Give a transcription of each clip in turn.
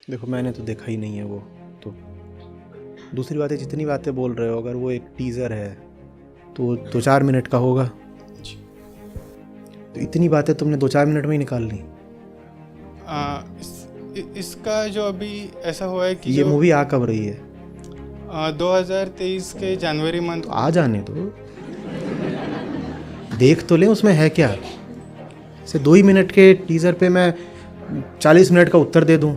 देखो मैंने तो देखा ही नहीं है वो। तो दूसरी बात है, जितनी बातें बोल रहे हो, अगर वो एक टीज़र है तो 2-4 मिनट का होगा, तो इतनी बातें तुमने 2-4 मिनट में ही निकाल ली। इसका जो अभी ऐसा हुआ है कि ये मूवी आ कब रही है? 2023 के जनवरी मंथ। तो आ जाने दो, देख तो ले उसमें है क्या। से 2 ही मिनट के टीज़र पे मैं 40 मिनट का उत्तर दे दूं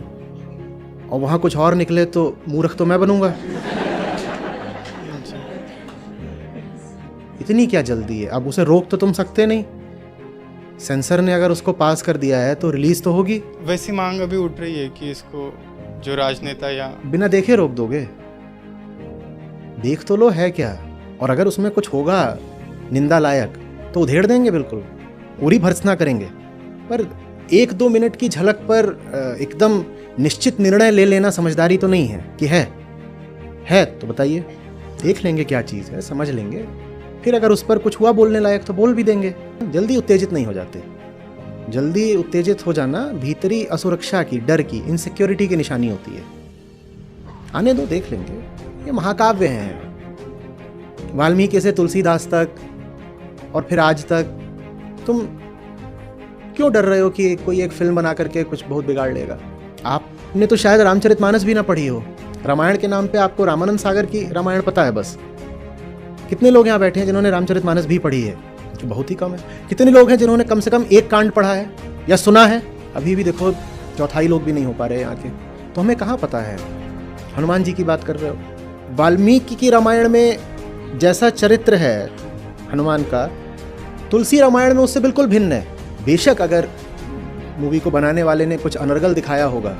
और वहाँ कुछ और निकले तो मूर्ख तो मैं बनूंगा। इतनी क्या जल्दी है? अब उसे रोक तो तुम सकते नहीं। सेंसर ने अगर उसको पास कर दिया है तो रिलीज तो होगी। वैसी मांग अभी उठ रही है कि इसको जो राजनेता या बिना देखे रोक दोगे? देख तो लो है क्या, और अगर उसमें कुछ होगा निंदा लायक तो उधेड़ देंगे, बिल्कुल पूरी भर्त्सना करेंगे। पर 1-2 मिनट की झलक पर एकदम निश्चित निर्णय ले लेना समझदारी तो नहीं है कि है तो बताइए, देख लेंगे क्या चीज़ है, समझ लेंगे, फिर अगर उस पर कुछ हुआ बोलने लायक तो बोल भी देंगे। जल्दी उत्तेजित नहीं हो जाते। जल्दी उत्तेजित हो जाना भीतरी असुरक्षा की, डर की, इनसिक्योरिटी की निशानी होती है। आने दो, देख लेंगे। ये महाकाव्य हैं, वाल्मीकि से तुलसीदास तक और फिर आज तक। तुम क्यों डर रहे हो कि कोई एक फिल्म बना करके कुछ बहुत बिगाड़ लेगा? आपने तो शायद रामचरितमानस भी ना पढ़ी हो। रामायण के नाम पे आपको रामानंद सागर की रामायण पता है बस। कितने लोग यहाँ बैठे हैं जिन्होंने रामचरितमानस भी पढ़ी है? जो बहुत ही कम है। कितने लोग हैं जिन्होंने कम से कम एक कांड पढ़ा है या सुना है? अभी भी देखो चौथाई लोग भी नहीं हो पा रहे यहाँ के। तो हमें कहाँ पता है? हनुमान जी की बात कर रहे हो। वाल्मीकि की रामायण में जैसा चरित्र है हनुमान का, तुलसी रामायण में उससे बिल्कुल भिन्न है। बेशक अगर मूवी को बनाने वाले ने कुछ अनर्गल दिखाया होगा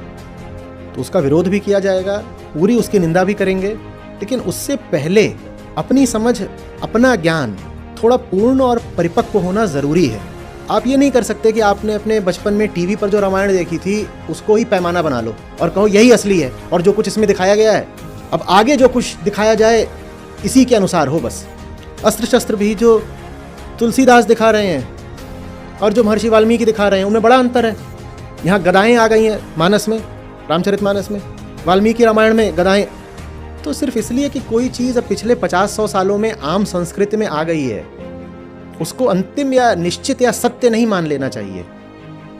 तो उसका विरोध भी किया जाएगा, पूरी उसकी निंदा भी करेंगे, लेकिन उससे पहले अपनी समझ, अपना ज्ञान थोड़ा पूर्ण और परिपक्व होना ज़रूरी है। आप ये नहीं कर सकते कि आपने अपने बचपन में टीवी पर जो रामायण देखी थी उसको ही पैमाना बना लो और कहो यही असली है और जो कुछ इसमें दिखाया गया है अब आगे जो कुछ दिखाया जाए इसी के अनुसार हो बस। अस्त्र शस्त्र भी जो तुलसीदास दिखा रहे हैं और जो महर्षि वाल्मीकि दिखा रहे हैं उनमें बड़ा अंतर है। यहाँ गदाएँ आ गई हैं मानस में, रामचरितमानस में, वाल्मीकि रामायण में गदाएँ। तो सिर्फ इसलिए कि कोई चीज़ अब पिछले 50-100 सालों में आम संस्कृति में आ गई है, उसको अंतिम या निश्चित या सत्य नहीं मान लेना चाहिए।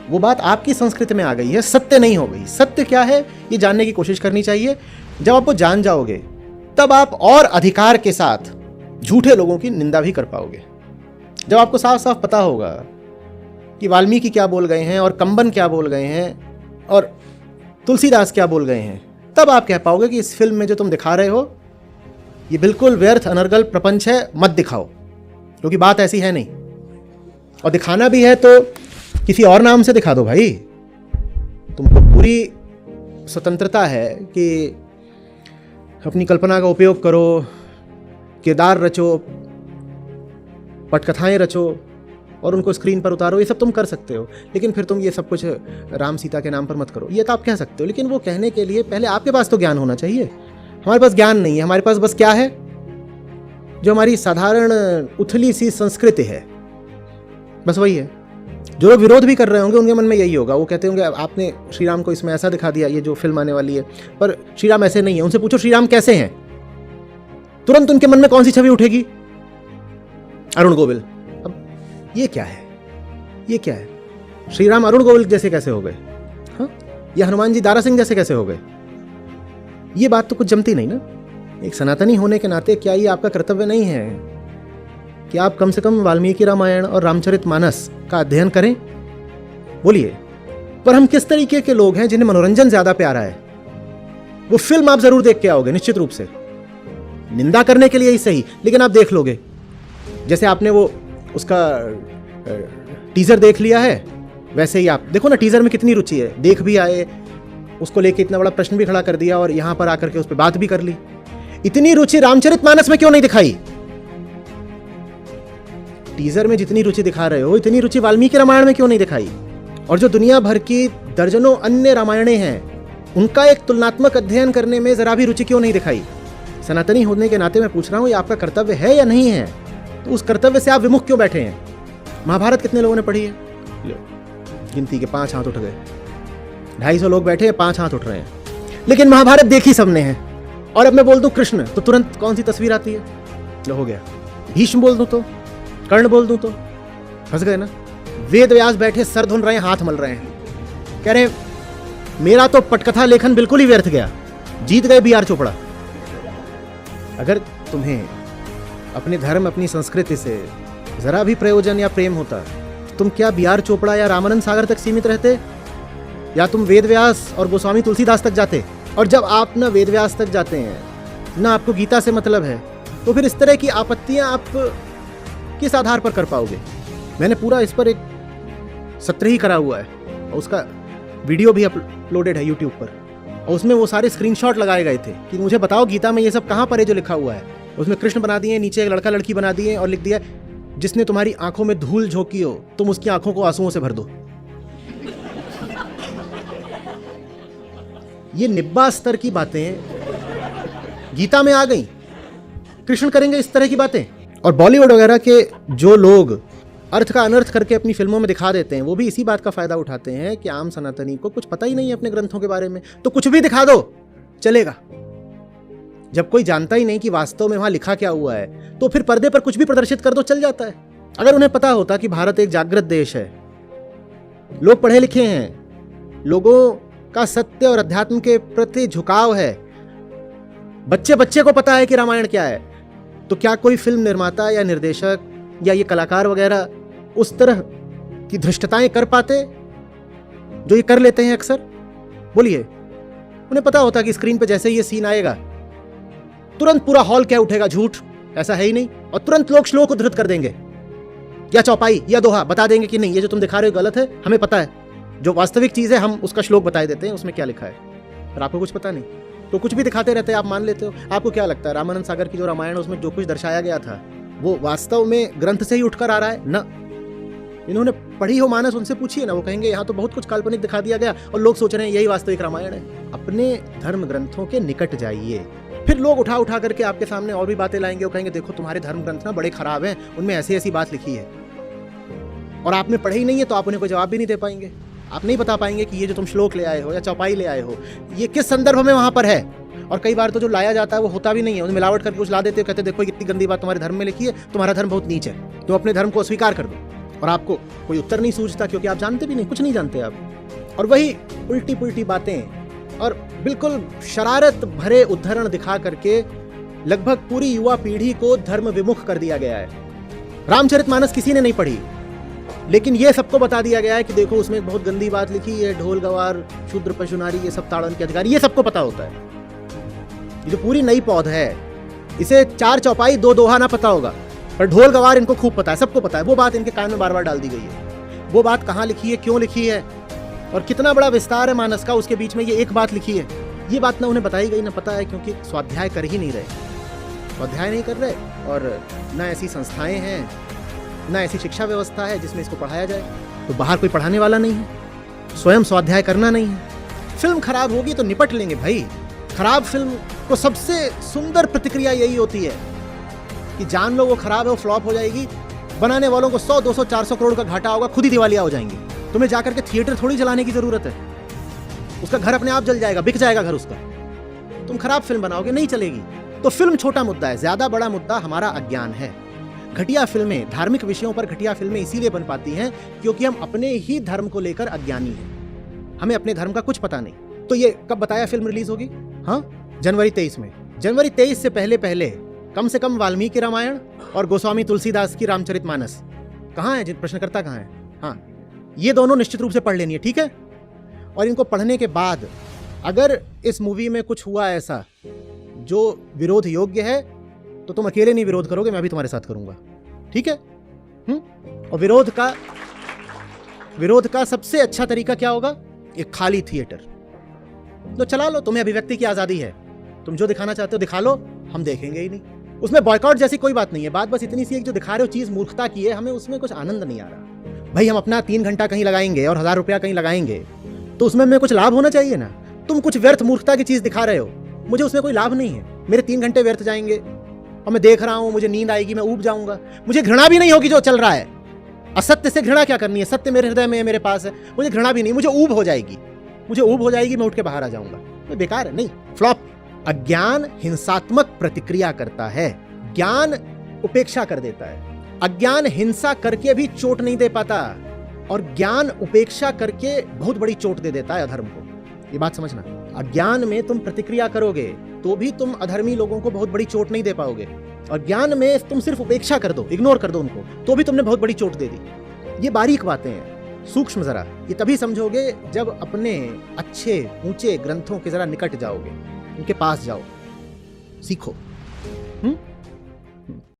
वो बात आपकी संस्कृति में आ गई है, सत्य नहीं हो गई। सत्य क्या है ये जानने की कोशिश करनी चाहिए। जब आप वो जान जाओगे तब आप और अधिकार के साथ झूठे लोगों की निंदा भी कर पाओगे। जब आपको साफ साफ पता होगा कि वाल्मीकि क्या बोल गए हैं और कंबन क्या बोल गए हैं और तुलसीदास क्या बोल गए हैं, तब आप कह पाओगे कि इस फिल्म में जो तुम दिखा रहे हो ये बिल्कुल व्यर्थ अनर्गल प्रपंच है, मत दिखाओ, क्योंकि बात ऐसी है नहीं। और दिखाना भी है तो किसी और नाम से दिखा दो भाई। तुमको पूरी स्वतंत्रता है कि अपनी कल्पना का उपयोग करो, किरदार रचो, पटकथाएं रचो और उनको स्क्रीन पर उतारो, ये सब तुम कर सकते हो। लेकिन फिर तुम ये सब कुछ राम सीता के नाम पर मत करो, ये तो आप कह सकते हो। लेकिन वो कहने के लिए पहले आपके पास तो ज्ञान होना चाहिए। हमारे पास ज्ञान नहीं है, हमारे पास बस क्या है, जो हमारी साधारण उथली सी संस्कृति है, बस वही है। जो लोग विरोध भी कर रहे होंगे उनके मन में यही होगा, वो कहते होंगे आपने श्री राम को इसमें ऐसा दिखा दिया, ये जो फिल्म आने वाली है, पर श्री राम ऐसे नहीं है। उनसे पूछो श्री राम कैसे हैं, तुरंत उनके मन में कौन सी छवि उठेगी? अरुण गोविल। अब ये क्या है, ये क्या है? श्री राम अरुण गोविल जैसे कैसे हो गए? हाँ, या हनुमान जी दारा सिंह जैसे कैसे हो गए? ये बात तो कुछ जमती नहीं ना। एक सनातनी होने के नाते क्या ये आपका कर्तव्य नहीं है कि आप कम से कम वाल्मीकि रामायण और रामचरितमानस का अध्ययन करें? बोलिए। पर हम किस तरीके के लोग हैं जिन्हें मनोरंजन ज्यादा प्यारा है, वो फिल्म आप जरूर देख के आओगे निश्चित रूप से, निंदा करने के लिए ही सही, लेकिन आप देख लोगे। जैसे आपने वो उसका टीजर देख लिया है, वैसे ही आप देखो ना टीजर में कितनी रुचि है, देख भी आए, उसको लेके इतना बड़ा प्रश्न भी खड़ा कर दिया और यहां पर आकर के उस पर बात भी कर ली। इतनी रुचि रामचरितमानस में क्यों नहीं दिखाई? टीजर में जितनी रुचि दिखा रहे हो इतनी रुचि वाल्मीकि रामायण में क्यों नहीं दिखाई? और जो दुनिया भर की दर्जनों अन्य रामायणें हैं उनका एक तुलनात्मक अध्ययन करने में जरा भी रुचि क्यों नहीं दिखाई? सनातनी होने के नाते मैं पूछ रहा हूं, ये आपका कर्तव्य है या नहीं है? तो उस कर्तव्य से आप विमुख क्यों बैठे हैं? महाभारत कितने लोगों ने पढ़ी है? गिनती के 5 हाथ उठ गए। 250 लोग बैठे हैं, 5 हाथ उठ रहे हैं। लेकिन महाभारत देखी सबने है, और अब मैं बोल दूं कृष्ण तो तुरंत कौन सी तस्वीर आती है? लो हो गया। भीष्म बोल दूं तो, कर्ण बोल दूं तो, फंस गए ना। वेद व्यास बैठे सर धुन रहे हैं, हाथ मल रहे हैं, कह रहे मेरा तो पटकथा लेखन बिल्कुल ही व्यर्थ गया, जीत गए बी आर चोपड़ा। अगर तुम्हें अपने धर्म अपनी संस्कृति से जरा भी प्रयोजन या प्रेम होता, तुम क्या बी आर चोपड़ा या रामानंद सागर तक सीमित रहते, या तुम वेद व्यास और गोस्वामी तुलसीदास तक जाते? और जब आप न वेद व्यास तक जाते हैं, ना आपको गीता से मतलब है, तो फिर इस तरह की आपत्तियां आप किस आधार पर कर पाओगे? मैंने पूरा इस पर एक सत्र ही करा हुआ है, और उसका वीडियो भी अपलोडेड है यूट्यूब पर, और उसमें वो सारे स्क्रीनशॉट लगाए गए थे कि मुझे बताओ गीता में ये सब कहाँ पर है जो लिखा हुआ है। उसमें कृष्ण बना दिए, नीचे एक लड़का लड़की बना दिए और लिख दिया जिसने तुम्हारी आंखों में धूल झोंकी हो तुम उसकी आंखों को आंसुओं से भर दो। ये निब्बा स्तर की बातें गीता में आ गई, कृष्ण करेंगे इस तरह की बातें। और बॉलीवुड वगैरह के जो लोग अर्थ का अनर्थ करके अपनी फिल्मों में दिखा देते हैं, वो भी इसी बात का फायदा उठाते हैं कि आम सनातनी को कुछ पता ही नहीं है अपने ग्रंथों के बारे में, तो कुछ भी दिखा दो चलेगा। जब कोई जानता ही नहीं कि वास्तव में वहां लिखा क्या हुआ है, तो फिर पर्दे पर कुछ भी प्रदर्शित कर दो, चल जाता है। अगर उन्हें पता होता कि भारत एक जागृत देश है, लोग पढ़े लिखे हैं, लोगों का सत्य और अध्यात्म के प्रति झुकाव है, बच्चे बच्चे को पता है कि रामायण क्या है, तो क्या कोई फिल्म निर्माता या निर्देशक या ये कलाकार वगैरह उस तरह की धृष्टताएं कर पाते जो ये कर लेते हैं अक्सर? बोलिए। उन्हें पता होता कि स्क्रीन पे जैसे ही ये सीन आएगा तुरंत पूरा हॉल क्या उठेगा, झूठ ऐसा है ही नहीं, और तुरंत लोग श्लोक उद्धृत कर देंगे या चौपाई या दोहा बता देंगे कि नहीं ये जो तुम दिखा रहे हो गलत है, हमें पता है, जो वास्तविक चीज है हम उसका श्लोक बता देते हैं उसमें क्या लिखा है, और आपको कुछ पता नहीं, तो कुछ भी दिखाते रहते हैं, आप मान लेते हो। आपको क्या लगता है रामानंद सागर की जो रामायण है उसमें जो कुछ दर्शाया गया था वो वास्तव में ग्रंथ से ही उठकर आ रहा है? ना, इन्होंने पढ़ी हो मानस, उनसे पूछिए ना, वो कहेंगे यहाँ तो बहुत कुछ काल्पनिक दिखा दिया गया और लोग सोच रहे हैं यही वास्तविक रामायण है। अपने धर्म ग्रंथों के निकट जाइए, फिर लोग उठा उठा करके आपके सामने और भी बातें लाएंगे, वो कहेंगे देखो तुम्हारे धर्म ग्रंथ ना बड़े खराब हैं, उनमें ऐसी ऐसी बात लिखी है, और आपने पढ़े ही नहीं है तो आप उन्हें कोई जवाब भी नहीं दे पाएंगे। आप नहीं बता पाएंगे कि ये जो तुम श्लोक ले आए हो या चौपाई ले आए हो ये किस संदर्भ में वहां पर है। और कई बार तो जो लाया जाता है वो होता भी नहीं है, उन्हें मिलावट करके कुछ ला देते हो, कहते देखो इतनी गंदी बात तुम्हारे धर्म में लिखी है, तुम्हारा धर्म बहुत नीच है, तुम अपने धर्म को अस्वीकार कर दो। और आपको कोई उत्तर नहीं सूझता क्योंकि आप जानते भी नहीं, कुछ नहीं जानते आप। और वही उल्टी पुल्टी बातें और बिल्कुल शरारत भरे उद्धरण दिखा करके लगभग पूरी युवा पीढ़ी को धर्म विमुख कर दिया गया है। रामचरितमानस किसी ने नहीं पढ़ी, लेकिन ये सबको बता दिया गया है कि देखो उसमें बहुत गंदी बात लिखी है, ढोल गवार शूद्र पशु नारी ये सब ताड़न के अधिकारी, ये सबको पता होता है। ये जो पूरी नई पौध है इसे 4 चौपाई 2 दोहा ना पता होगा, पर ढोल गवार इनको खूब पता है, सबको पता है। वो बात इनके कान में बार बार डाल दी गई है, वो बात कहाँ लिखी है, क्यों लिखी है, और कितना बड़ा विस्तार है मानस का, उसके बीच में ये एक बात लिखी है। ये बात ना उन्हें बताई गई ना पता है, क्योंकि स्वाध्याय कर ही नहीं रहे, स्वाध्याय नहीं कर रहे, और ना ऐसी संस्थाएं हैं, ना ऐसी शिक्षा व्यवस्था है जिसमें इसको पढ़ाया जाए। तो बाहर कोई पढ़ाने वाला नहीं है, स्वयं स्वाध्याय करना नहीं है। फिल्म खराब होगी तो निपट लेंगे भाई। खराब फिल्म को सबसे सुंदर प्रतिक्रिया यही होती है कि जान लो वो खराब है, वो फ्लॉप हो जाएगी, बनाने वालों को 100, 200, 400 करोड़ का घाटा होगा, खुद ही दिवालिया हो जाएंगे। तुम्हें जाकर के थिएटर थोड़ी जलाने की जरूरत है, उसका घर अपने आप जल जाएगा, बिक जाएगा घर उसका। तुम खराब फिल्म बनाओगे नहीं चलेगी। तो फिल्म छोटा मुद्दा है, ज्यादा बड़ा मुद्दा हमारा अज्ञान है। घटिया फिल्में, धार्मिक विषयों पर घटिया फिल्में इसीलिए बन पाती हैं क्योंकि हम अपने ही धर्म को लेकर अज्ञानी हैं, हमें अपने धर्म का कुछ पता नहीं। तो ये कब बताया फिल्म रिलीज होगी? हाँ, जनवरी 23 में। जनवरी 23 से पहले पहले कम से कम वाल्मीकि रामायण और गोस्वामी तुलसीदास की रामचरितमानस कहाँ है, प्रश्नकर्ता कहाँ है? हाँ, ये दोनों निश्चित रूप से पढ़ लेनी है, ठीक है। और इनको पढ़ने के बाद अगर इस मूवी में कुछ हुआ ऐसा जो विरोध योग्य है तो तुम अकेले नहीं विरोध करोगे, मैं भी तुम्हारे साथ करूंगा, ठीक है। और विरोध का सबसे अच्छा तरीका क्या होगा? एक खाली थिएटर तो चला लो, तुम्हें अभिव्यक्ति की आजादी है, तुम जो दिखाना चाहते हो दिखा लो, हम देखेंगे ही नहीं। उसमें बॉयकॉट जैसी कोई बात नहीं है, बात बस इतनी सी है कि जो दिखा रहे हो चीज मूर्खता की है, हमें उसमें कुछ आनंद नहीं आ रहा। भाई हम अपना 3 घंटा कहीं लगाएंगे और 1000 रुपया कहीं लगाएंगे तो उसमें हमें कुछ लाभ होना चाहिए ना। तुम कुछ व्यर्थ मूर्खता की चीज दिखा रहे हो, मुझे उसमें कोई लाभ नहीं है, मेरे 3 घंटे व्यर्थ जाएंगे और मैं देख रहा हूं, मुझे नींद आएगी, मैं ऊब जाऊंगा, मुझे घृणा भी नहीं होगी जो चल रहा है। असत्य से घृणा क्या करनी है, सत्य मेरे हृदय में है, मेरे पास है, मुझे घृणा भी नहीं, मुझे ऊब हो जाएगी। मुझे ऊब हो जाएगी, मैं उठ के बाहर आ जाऊंगा, मैं बेकार है। नहीं, फ्लॉप। अज्ञान हिंसात्मक प्रतिक्रिया करता है, ज्ञान उपेक्षा कर देता है। अज्ञान हिंसा करके भी चोट नहीं दे पाता, और ज्ञान उपेक्षा करके बहुत बड़ी चोट दे देता है अधर्म को। ये बात समझना। अज्ञान में तुम प्रतिक्रिया करोगे तो भी तुम अधर्मी लोगों को बहुत बड़ी चोट नहीं दे पाओगे, और ज्ञान में तुम सिर्फ उपेक्षा कर दो, इग्नोर कर दो उनको, तो भी तुमने बहुत बड़ी चोट दे दी। ये बारीक बातें हैं, सूक्ष्म जरा। ये तभी समझोगे जब अपने अच्छे ऊंचे ग्रंथों के जरा निकट जाओगे, उनके पास जाओ, सीखो।